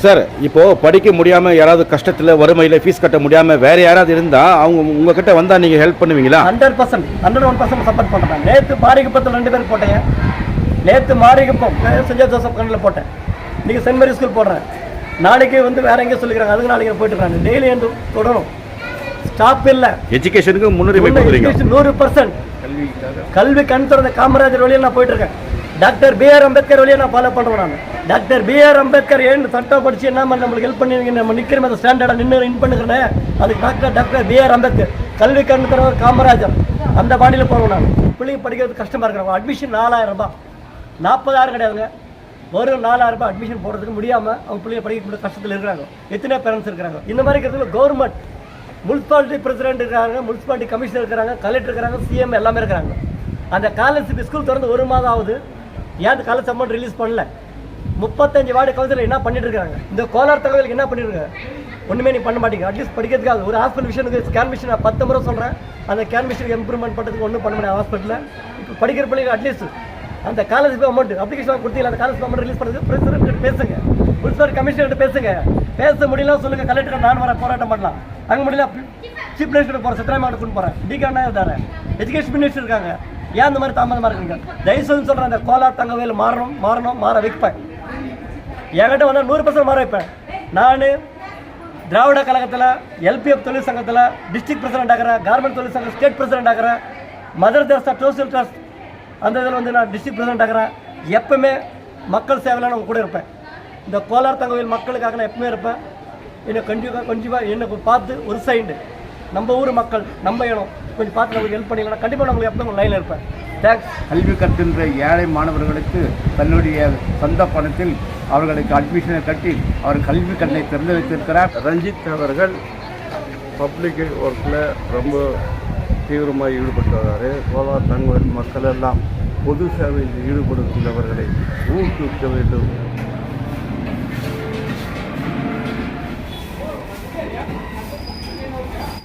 Sir இப்போது படிக்க முடியாமல் யாராவது கஷ்டத்தில் வறுமையில் ஃபீஸ் கட்ட முடியாமல் வேறு யாராவது இருந்தால் அவங்க உங்ககிட்ட வந்தால் நீங்கள் ஹெல்ப் பண்ணுவீங்களா? 100%, 101% சப்போர்ட் பண்ணுறேன். நேற்று மாரிகுப்பத்தில் 2 பேர் போட்டேன். நேற்று மாரிகுப்பம் செஞ்ச ஜோசப் கண்ணில் போட்டேன். நீங்கள் சென்ட் மேரி ஸ்கூல் போடுறேன். நாளைக்கு வேறு எங்கேயும் சொல்லிக்கிறாங்க, அதுக்கு நாளைக்கு போயிட்டு இருக்காங்க. டெய்லி வந்து தொடரும், ஸ்டாப் இல்லை. எஜுகேஷனுக்கு முன்னுரிமை கொடுக்குறீங்க. 100%. கல்வி கண் திறந்த காமராஜர் வழியில் நான் போயிட்டு இருக்கேன். Doctor B.R. அம்பேத்கர் வழியை நான் ஃபாலோ பண்ணுறேன். நான் டாக்டர் B.R. அம்பேத்கர் ஏன் சட்டம் படித்து என்ன மாதிரி நம்மளுக்கு ஹெல்ப் பண்ணுவீங்க, நம்ம நிற்கிற அந்த ஸ்டாண்டர்டாக நின்று இன் பண்ணுறேன். அதுக்கு டாக்டர் B.R. அம்பேத்கர், கல்வி கண் திறந்த காமராஜர், அந்த பாணியில் போகிறோம். நான் பிள்ளைங்க படிக்கிறது கஷ்டமாக இருக்கிறாங்க. அட்மிஷன் 4000 ரூபாய், 40,000 கிடையாதுங்க. வெறும் 4000 ரூபாய் அட்மிஷன் போடுறதுக்கு முடியாமல் அவங்க பிள்ளைங்க படிக்க கஷ்டத்தில் இருக்கிறாங்க. எத்தனை பேரண்ட்ஸ் இருக்கிறாங்க. இந்த மாதிரி இருக்கிறதுல கவர்மெண்ட் முனிசிபாலிட்டி பிரசிடென்ட் இருக்கிறாங்க, முனிசிபாலிட்டி கமிஷனர் இருக்கிறாங்க, கலெக்டர் இருக்கிறாங்க, CM எல்லாமே இருக்கிறாங்க. அந்த காலேஜ் ஸ்கூல் திறந்து 1 மாதம் ஆகுது. ஏன் காலேஜ் அமௌண்ட் ரிலீஸ் பண்ணல? 35 வார்டு கவுன்சிலர் என்ன பண்ணிட்டு இருக்காங்க? இந்த கோலார் தகவலுக்கு என்ன பண்ணிட்டு இருக்காங்க? ஒன்றுமே நீ பண்ண மாட்டீங்க. அட்லீஸ்ட் படிக்கிறதுக்காக ஒரு ஹாஸ்பிட்டல் விஷயத்துக்கு ஸ்கேன் மிஷின் 10 முறை சொல்கிறேன். அந்த ஸ்கேன் மிஷினுக்கு இம்ப்ரூவ்மெண்ட் பண்ணுறதுக்கு ஒன்றும் பண்ண முடியாது ஹாஸ்பிட்டலில். இப்போ படிக்கிற பிள்ளைங்க அட்லீஸ்ட் அந்த காலேஜ் அமௌண்ட் அப்ளிகேஷன் கொடுத்தீங்க, அந்த காலேஜ் அமௌண்ட் ரிலீஸ் பண்ணுறது பிரசிடென்ட் பேசுங்க, முனிசிபாலிட்டி கமிஷனர் பேசுங்க. பேச முடியல சொல்லுங்கள், கலெக்டர் நான் வர போராட்டம் பண்ணலாம். அங்கே முடியல சீஃப் மினிஸ்டர் போகிறேன், சித்தராமையோட கொண்டு போகிறேன், டிகானா தரேன், எஜுகேஷன் மினிஸ்டர் இருக்காங்க. ஏன் அந்த மாதிரி தாமதமாக இருக்குங்க? தயவுசெய்து சொல்கிறேன், அந்த கோலார் தங்கவேல் மாற வைப்பேன். என்கிட்ட வந்தால் 100% மாற வைப்பேன். நான் திராவிட கழகத்தில் LPF தொழில் சங்கத்தில் டிஸ்ட்ரிக்ட் பிரசிடென்ட் ஆகிறேன், கார்மெண்ட் தொழில் சங்கம் ஸ்டேட் பிரசிடென்ட் ஆகிறேன், மதர் தெரசா சோசியல் ட்ரஸ்ட் அந்த இதில் நான் டிஸ்ட்ரிக்ட் பிரசிடென்ட் ஆகிறேன். எப்பவுமே மக்கள் சேவையில் நான் கூட இருப்பேன். இந்த கோலார் தங்கவேல் மக்களுக்காக நான் எப்பவுமே இருப்பேன். என்னை கொஞ்சமாக என்னை பார்த்து ஒரு சைடு நம்ம ஊர் மக்கள் நம்ம இடம் கொஞ்சம் பார்த்து நமக்கு ஹெல்ப் பண்ணிக்கலாம். கண்டிப்பாக நம்மளுக்கு எப்போ லைனில் இருப்பேன். தேங்க்ஸ். கல்வி கற்கின்ற ஏழை மாணவர்களுக்கு தன்னுடைய சொந்த பணத்தில் அவர்களுக்கு அட்மிஷனை கட்டி அவர் கல்வி கண்ணை திறந்து வைத்திருக்கிறார். ரஞ்சித் அவர்கள் பப்ளிக் ஒர்க்கில் ரொம்ப தீவிரமாக ஈடுபட்டு வர்றாரு. கோலார் தங்கவேல் மக்கள் எல்லாம் பொது சேவையில் ஈடுபடுகின்றவர்களை ஊக்குவிக்க வேண்டும்